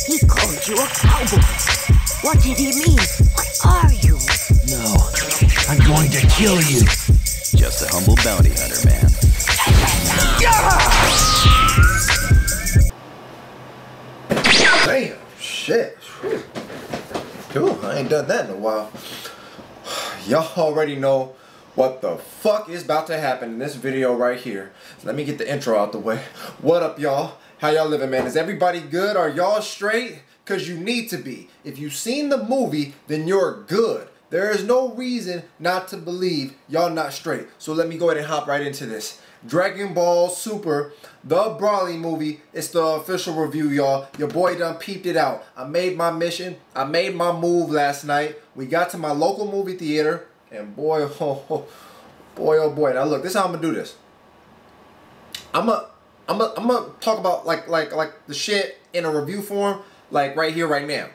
He called you a cowboy. What did he mean? What are you? No, I'm going to kill you. Just a humble bounty hunter, man. Damn, shit. Cool, I ain't done that in a while. Y'all already know what the fuck is about to happen in this video right here. Let me get the intro out the way. What up, y'all? How y'all living, man? Is everybody good? Are y'all straight? Because you need to be. If you've seen the movie, then you're good. There is no reason not to believe y'all not straight. So let me go ahead and hop right into this. Dragon Ball Super, the Broly movie. It's the official review, y'all. Your boy done peeped it out. I made my mission. I made my move last night. We got to my local movie theater. And boy, oh boy. Now look, this is how I'm going to do this. I'm gonna talk about like the shit in a review form, like right here, right now.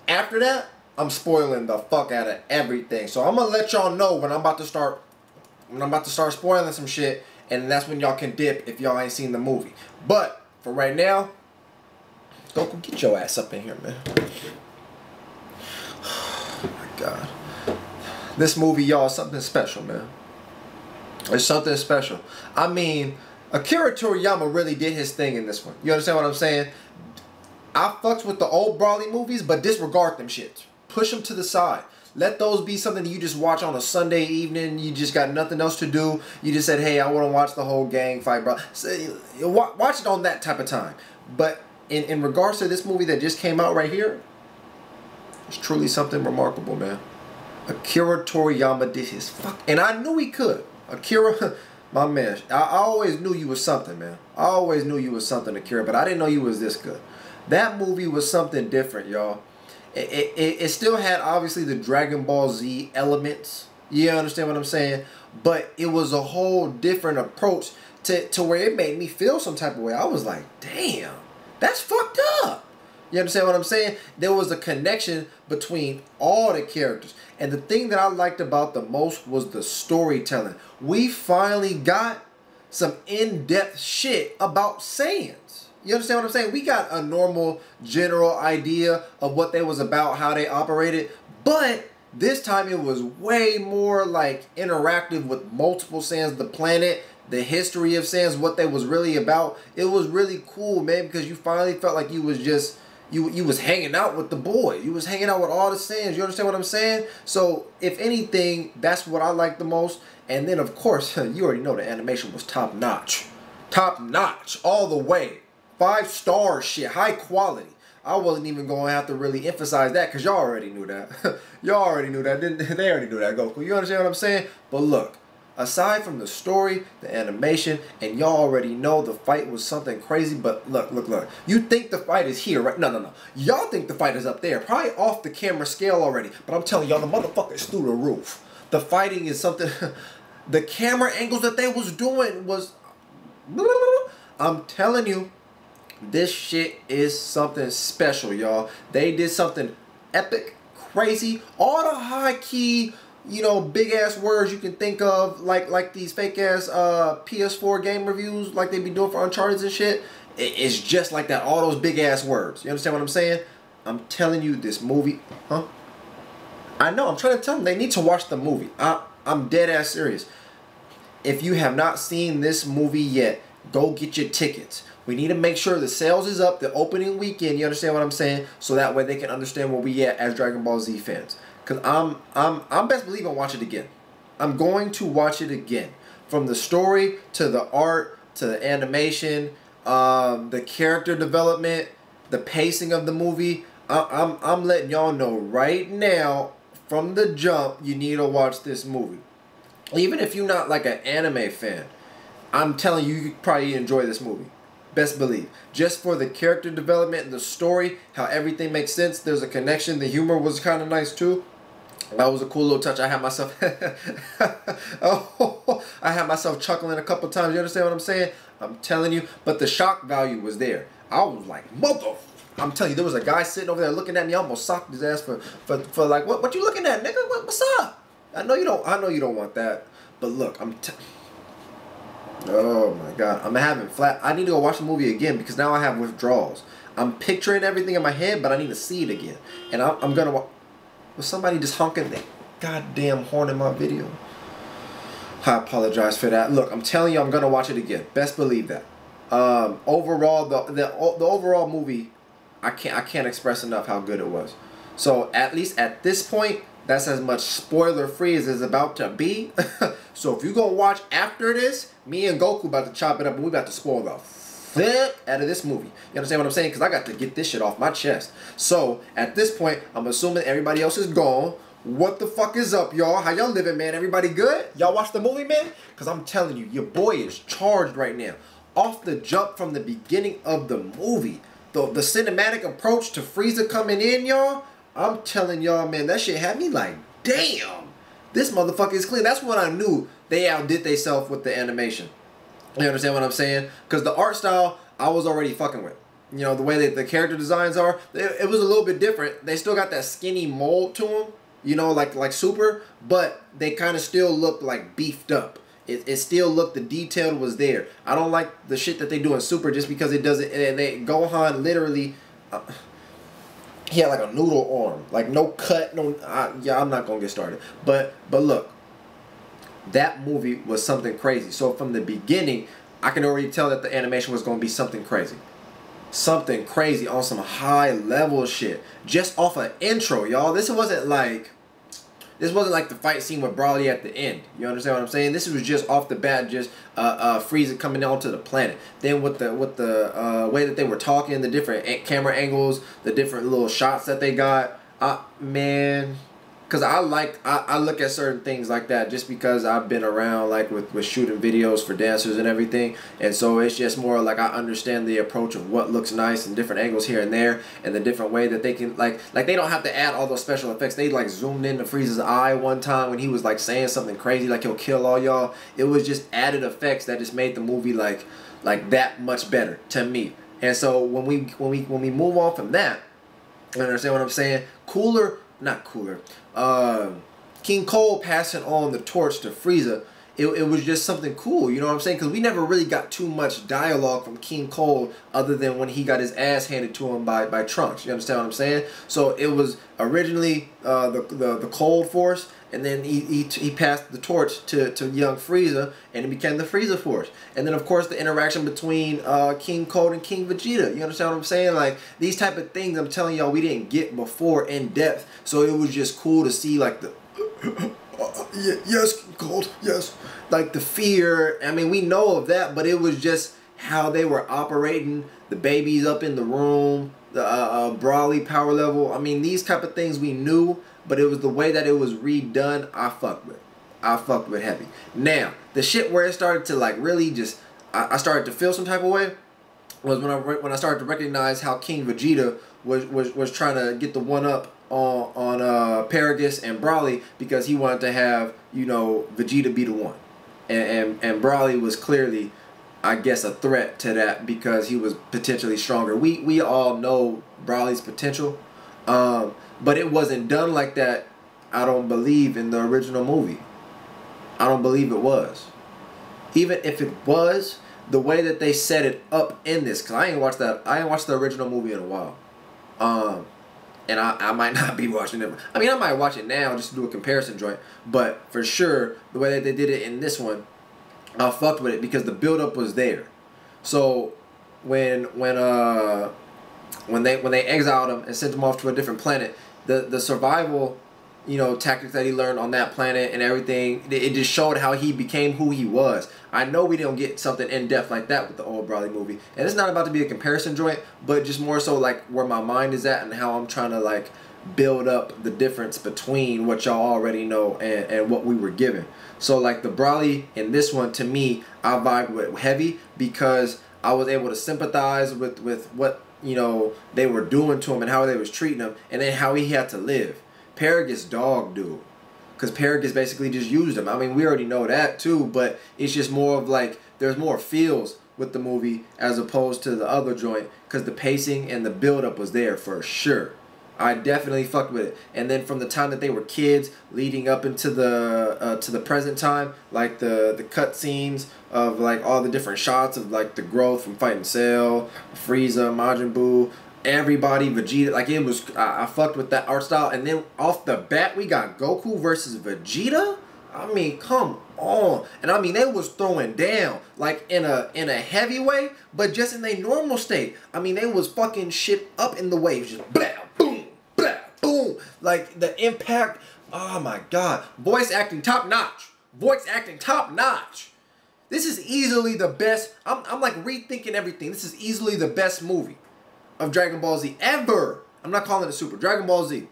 After that, I'm spoiling the fuck out of everything. So I'm gonna let y'all know when I'm about to start spoiling some shit, and that's when y'all can dip if y'all ain't seen the movie. But for right now, go get your ass up in here, man. Oh my God, this movie, y'all, is something special, man. It's something special. I mean, AKIRA Toriyama really did his thing in this one. You understand what I'm saying? I fucks with the old Broly movies, but disregard them shits. Push them to the side. Let those be something that you just watch on a Sunday evening. You just got nothing else to do. You just said, hey, I want to watch the whole gang fight, bro. So, watch it on that type of time. But in regards to this movie that just came out right here, it's truly something remarkable, man. AKIRA Toriyama did his fuck. And I knew he could. AKIRA... My man, I always knew you was something, man. I always knew you was something, AKIRA, but I didn't know you was this good. That movie was something different, y'all. It still had, obviously, the Dragon Ball Z elements. You understand what I'm saying? But it was a whole different approach to where it made me feel some type of way. I was like, damn, that's fucked up. You understand what I'm saying? There was a connection between all the characters. And the thing that I liked about the most was the storytelling. We finally got some in-depth shit about Saiyans. You understand what I'm saying? We got a normal general idea of what they was about, how they operated. But this time it was way more like interactive with multiple Saiyans, the planet, the history of Saiyans, what they was really about. It was really cool, man, because you finally felt like you was just... You was hanging out with the boy. You was hanging out with all the Saiyans. You understand what I'm saying? So, if anything, that's what I like the most. And then, of course, you already know the animation was top notch. Top notch. All the way. 5-star shit. High quality. I wasn't even going to have to really emphasize that because y'all already knew that. Y'all already knew that. They already knew that, Goku. You understand what I'm saying? But look. Aside from the story, the animation, and y'all already know the fight was something crazy, but look. You think the fight is here, right? No. Y'all think the fight is up there. Probably off the camera scale already. But I'm telling y'all, the motherfucker's through the roof. The fighting is something... The camera angles that they was doing was... I'm telling you, this shit is something special, y'all. They did something epic, crazy, all the high-key... You know, big ass words you can think of, like these fake ass PS4 game reviews, like they be doing for Uncharted and shit. It's just like that. All those big ass words. You understand what I'm saying? I'm telling you, this movie, huh? I know. I'm trying to tell them they need to watch the movie. I'm dead ass serious. If you have not seen this movie yet, go get your tickets. We need to make sure the sales is up the opening weekend. You understand what I'm saying? So that way they can understand where we at as Dragon Ball Z fans. Cause I'm best believe I'll watch it again. I'm going to watch it again. From the story to the art to the animation, the character development, the pacing of the movie. I'm letting y'all know right now from the jump you need to watch this movie. Even if you're not like an anime fan, I'm telling you, you could probably enjoy this movie. Best believe. Just for the character development and the story, how everything makes sense. There's a connection. The humor was kind of nice too. That was a cool little touch. I had myself I had myself chuckling a couple times. You understand what I'm saying? I'm telling you. But the shock value was there. I was like, mother... I'm telling you, there was a guy sitting over there looking at me. I almost socked his ass for like, what you looking at, nigga? What's up? I know you don't want that. But look, oh my God, I'm having flat. I need to go watch the movie again because now I have withdrawals. I'm picturing everything in my head, but I need to see it again. And I'm gonna was somebody just honking their goddamn horn in my video? I apologize for that. Look, I'm telling you, I'm gonna watch it again. Best believe that. Overall, the overall movie, I can't express enough how good it was. So at least at this point, that's as much spoiler free as it's about to be. So if you gonna watch after this, me and Goku about to chop it up and we about to spoil the fuck out of this movie. You understand what I'm saying? Because I got to get this shit off my chest. So at this point, I'm assuming everybody else is gone. What the fuck is up, y'all? How y'all living, man? Everybody good? Y'all watch the movie, man? Because I'm telling you, your boy is charged right now. Off the jump from the beginning of the movie. The cinematic approach to Frieza coming in, y'all. I'm telling y'all, man, that shit had me like, damn. This motherfucker is clean. That's when I knew they outdid themselves with the animation. You understand what I'm saying? Because the art style, I was already fucking with. You know, the way that the character designs are, it was a little bit different. They still got that skinny mold to them. You know, like Super, but they kind of still look like beefed up. It still looked, the detail was there. I don't like the shit that they do in Super just because it doesn't, and Gohan literally, he had like a noodle arm, like no cut, no, yeah, I'm not gonna get started. But look, that movie was something crazy. So from the beginning, I can already tell that the animation was gonna be something crazy. Something crazy on some high level shit. Just off an intro, y'all. This wasn't like the fight scene with Broly at the end. You understand what I'm saying? This was just off the bat, just Frieza coming onto the planet. Then with the way that they were talking, the different camera angles, the different little shots that they got, man. Because I look at certain things like that just because I've been around like with shooting videos for dancers and everything. And so it's just more like I understand the approach of what looks nice and different angles here and there and the different way that they can like they don't have to add all those special effects. They like zoomed into Frieza's eye one time when he was like saying something crazy like he'll kill all y'all. It was just added effects that just made the movie like that much better to me. And so when we move on from that, you understand what I'm saying? King Cole passing on the torch to Frieza, it was just something cool, you know what I'm saying? Because we never really got too much dialogue from King Cole other than when he got his ass handed to him by Trunks. You understand what I'm saying? So it was originally the Cold Force, and then he passed the torch to young Frieza, and it became the Frieza Force. And then of course the interaction between King Cold and King Vegeta. You understand what I'm saying? Like these type of things, I'm telling y'all, we didn't get before in depth. So it was just cool to see like the yes, Cold, yes, like the fear. I mean, we know of that, but it was just how they were operating. The babies up in the room, the Broly power level. I mean, these type of things we knew. But it was the way that it was redone, I fucked with heavy. Now, the shit where it started to like really just, I started to feel some type of way was when I started to recognize how King Vegeta was trying to get the one up on Paragus and Broly because he wanted to have, you know, Vegeta be the one. And Broly was clearly, I guess, a threat to that because he was potentially stronger. We all know Broly's potential. But it wasn't done like that, I don't believe, in the original movie. I don't believe it was. Even if it was, the way that they set it up in this, because I ain't watched the original movie in a while. And I might not be watching it. I mean, I might watch it now just to do a comparison joint. But for sure, the way that they did it in this one, I fucked with it because the build-up was there. So when they exiled him and sent him off to a different planet, the survival, you know, tactics that he learned on that planet and everything, it just showed how he became who he was. I know we don't get something in depth like that with the old Broly movie, and it's not about to be a comparison joint, but just more so like where my mind is at and how I'm trying to like build up the difference between what y'all already know and what we were given. So like the Broly in this one, to me, I vibed with heavy because I was able to sympathize with what, you know, they were doing to him and how they was treating him, and then how he had to live. Paragus dog dude, because Paragus basically just used him. I mean, we already know that too, but it's just more of like there's more feels with the movie as opposed to the other joint because the pacing and the build up was there for sure. I definitely fucked with it. And then from the time that they were kids, leading up into the to the present time, like the cut scenes of like all the different shots of like the growth from fighting Cell, Frieza, Majin Buu, everybody, Vegeta, like it was, I fucked with that art style. And then off the bat, we got Goku versus Vegeta. I mean, come on. And I mean, they was throwing down like in a heavy way, but just in their normal state. I mean, they was fucking shit up in the waves, just blah, boom, blah, boom. Like the impact. Oh my god, voice acting top notch. Voice acting top notch. This is easily the best. I'm like rethinking everything. This is easily the best movie of Dragon Ball Z ever. I'm not calling it Super. Dragon Ball Z.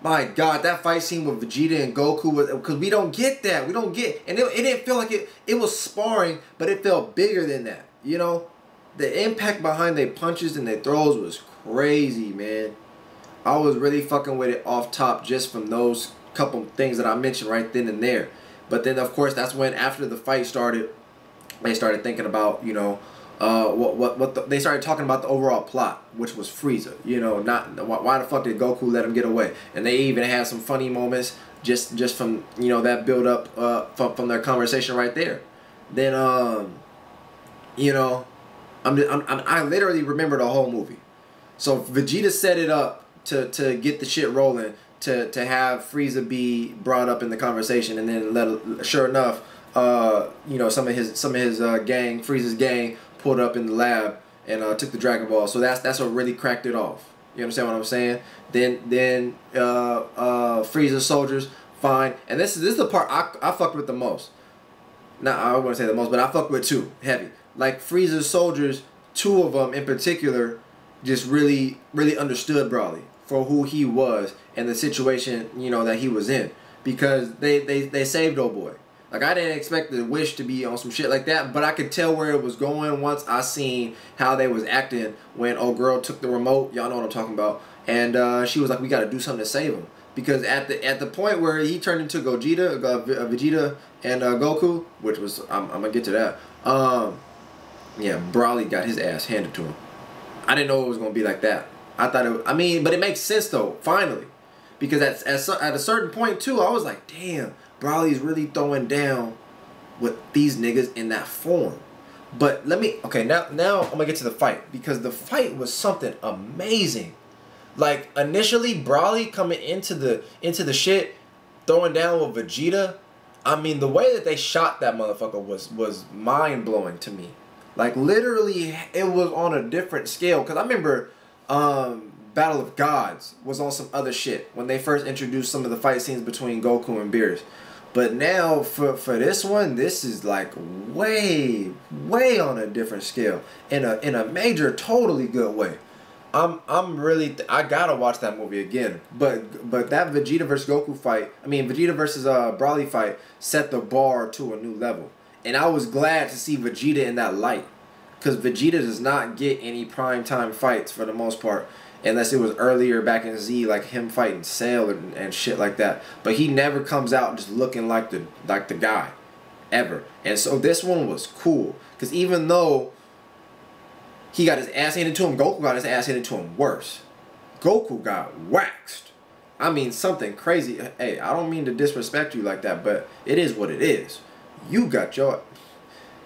My god, that fight scene with Vegeta and Goku, because we don't get that. We don't get, and it didn't feel like it was sparring, but it felt bigger than that. You know, the impact behind their punches and their throws was crazy, man. I was really fucking with it off top just from those couple things that I mentioned right then and there. But then, of course, that's when after the fight started, they started thinking about, you know, they started talking about the overall plot, which was Frieza. You know, not why the fuck did Goku let him get away? And they even had some funny moments just from, you know, that build up from their conversation right there. Then you know, I literally remember the whole movie. So Vegeta set it up to get the shit rolling, to have Frieza be brought up in the conversation, and then sure enough, you know, some of his gang, Frieza's gang, pulled up in the lab and took the Dragon Ball. So that's what really cracked it off. You understand what I'm saying? Then Frieza's soldiers, fine. And this is the part I fucked with the most. Now I wouldn't say the most, but I fucked with two heavy. Like Frieza's soldiers, two of them in particular, just really understood Broly for who he was and the situation, you know, that he was in, because they saved old boy. Like, I didn't expect the Wish to be on some shit like that, but I could tell where it was going once I seen how they was acting when old girl took the remote. Y'all know what I'm talking about. And she was like, we got to do something to save him. Because at the point where he turned into Vegeta and Goku, which was, I'm going to get to that. Yeah, Broly got his ass handed to him. I didn't know it was going to be like that. I thought it, I mean, but it makes sense though, finally. Because at a certain point too, I was like, damn, Broly's really throwing down with these niggas in that form. But let me, okay, now I'm gonna get to the fight, because the fight was something amazing. Like, initially, Broly coming into the shit, throwing down with Vegeta. I mean, the way that they shot that motherfucker was mind blowing to me. Like, literally, it was on a different scale. Cause I remember, Battle of Gods was on some other shit when they first introduced some of the fight scenes between Goku and Beerus. But now for this one, this is like way on a different scale, in a major, totally good way. I'm really, I gotta watch that movie again. But that Vegeta versus Goku fight, I mean Vegeta versus Broly fight, set the bar to a new level. And I was glad to see Vegeta in that light, because Vegeta does not get any primetime fights for the most part. Unless it was earlier back in Z, like him fighting Cell and shit like that. But he never comes out just looking like the guy, ever. And so this one was cool, because even though he got his ass handed to him, Goku got his ass handed to him worse. Goku got waxed. I mean, something crazy. Hey, I don't mean to disrespect you like that, but it is what it is. You got your...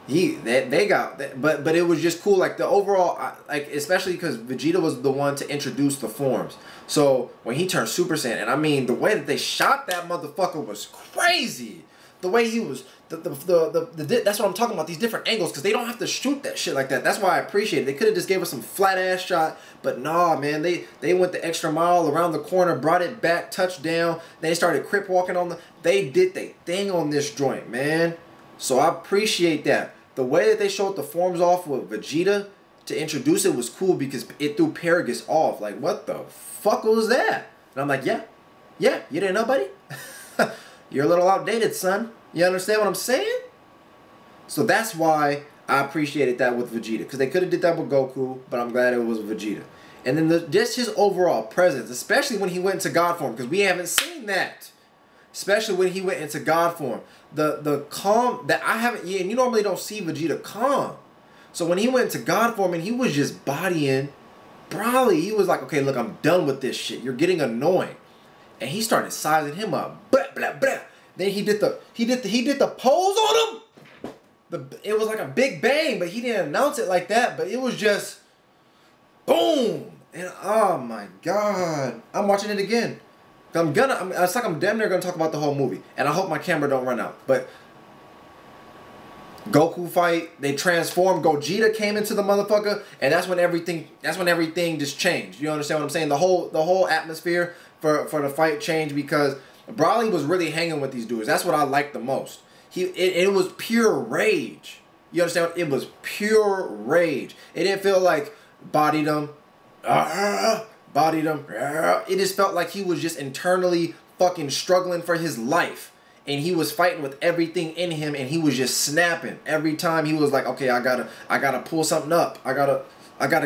They got that, but it was just cool. Like the overall, like especially because Vegeta was the one to introduce the forms. So when he turned Super Saiyan, and I mean the way that they shot that motherfucker was crazy. The way he was, that's what I'm talking about. These different angles, because they don't have to shoot that shit like that. That's why I appreciate it. They could have just gave us some flat ass shot, but nah, man. They went the extra mile around the corner, brought it back, touchdown. They started crip walking on the. They did their thing on this joint, man. So I appreciate that. The way that they showed the forms off with Vegeta to introduce it was cool, because it threw Paragus off. Like, what the fuck was that? And I'm like, yeah, you didn't know, buddy? You're a little outdated, son. You understand what I'm saying? So that's why I appreciated that with Vegeta, because they could have did that with Goku, but I'm glad it was Vegeta. And then just his overall presence, especially when he went into God form, because we haven't seen that. Especially when he went into God form. The calm that I haven't, yeah, and you normally don't see Vegeta calm. So when he went into God form and he was just bodying Broly, he was like, okay, look, I'm done with this shit. You're getting annoying. And he started sizing him up. Blah, blah, blah. Then he did the pose on him. It was like a big bang, but he didn't announce it like that. But it was just boom. And oh my God, I'm watching it again. It's like I'm damn near gonna talk about the whole movie. And I hope my camera don't run out. But Goku fight, they transformed. Gogeta came into the motherfucker, and that's when everything just changed. You understand what I'm saying? The whole atmosphere for the fight changed because Broly was really hanging with these dudes. That's what I liked the most. It was pure rage. You understand? It was pure rage. It didn't feel like bodied him. It just felt like he was just internally fucking struggling for his life. And he was fighting with everything in him, and he was just snapping. Every time he was like, okay, I gotta pull something up. I gotta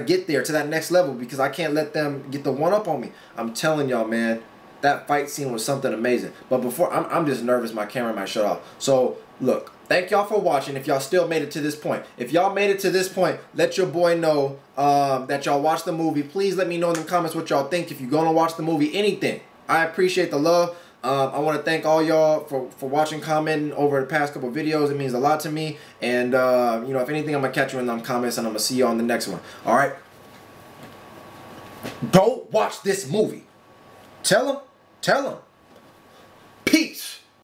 get there to that next level because I can't let them get the one up on me. I'm telling y'all, man, that fight scene was something amazing. But before, I'm just nervous my camera might shut off. So, look, thank y'all for watching. If y'all still made it to this point. If y'all made it to this point, let your boy know that y'all watched the movie. Please let me know in the comments what y'all think. If you're going to watch the movie, anything. I appreciate the love. I want to thank all y'all for watching, commenting over the past couple videos. It means a lot to me. And, you know, if anything, I'm going to catch you in them comments, and I'm going to see you on the next one. All right? Don't watch this movie. Tell them.